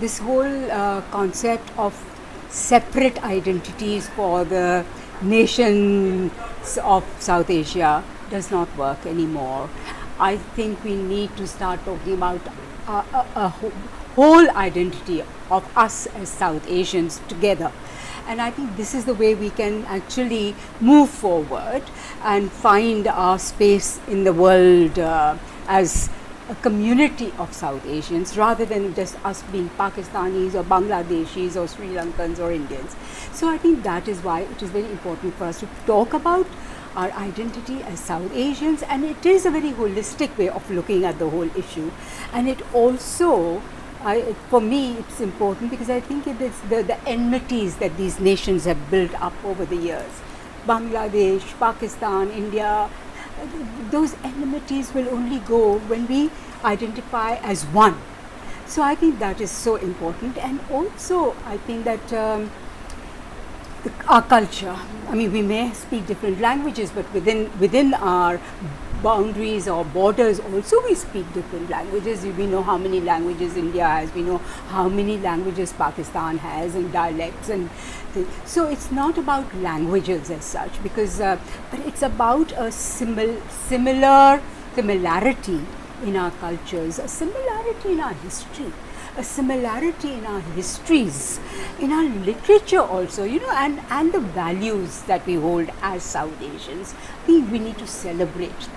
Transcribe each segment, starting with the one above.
this whole concept of separate identities for the nations of South Asia does not work anymore. I think we need to start talking about a whole identity of us as South Asians together. And I think this is the way we can actually move forward and find our space in the world as a community of South Asians, rather than just us being Pakistanis or Bangladeshis or Sri Lankans or Indians. So I think that is why it is very important for us to talk about our identity as South Asians, and it is a very holistic way of looking at the whole issue. And it also, for me, it's important because I think it is the enmities that these nations have built up over the years. Bangladesh, Pakistan, India, those enmities will only go when we identify as one. So I think that is so important. And also I think that our culture, I mean, we may speak different languages, but within our boundaries or borders also we speak different languages. We know how many languages India has, we know how many languages Pakistan has, and dialects and things. So it's not about languages as such, because but it's about a similarity in our cultures, a similarity in our history, a similarity in our histories, in our literature also, and the values that we hold as South Asians. I think we need to celebrate that.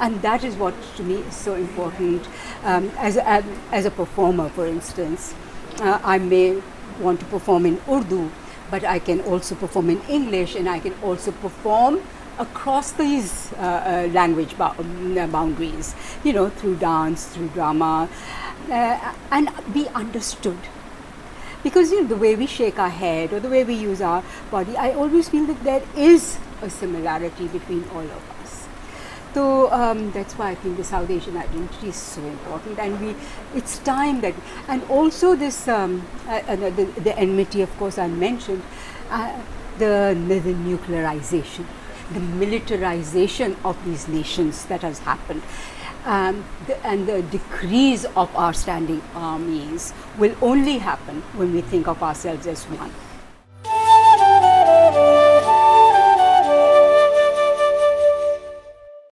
And that is what to me is so important. As a performer, for instance, I may want to perform in Urdu, but I can also perform in English, and I can also perform across these language boundaries, through dance, through drama, and be understood. Because the way we shake our head or the way we use our body, I always feel that there is a similarity between all of us. So that's why I think the South Asian identity is so important, and it's time that, and also this the enmity, of course, I mentioned, the nuclearization, the militarization of these nations that has happened, and the decrease of our standing armies will only happen when we think of ourselves as one.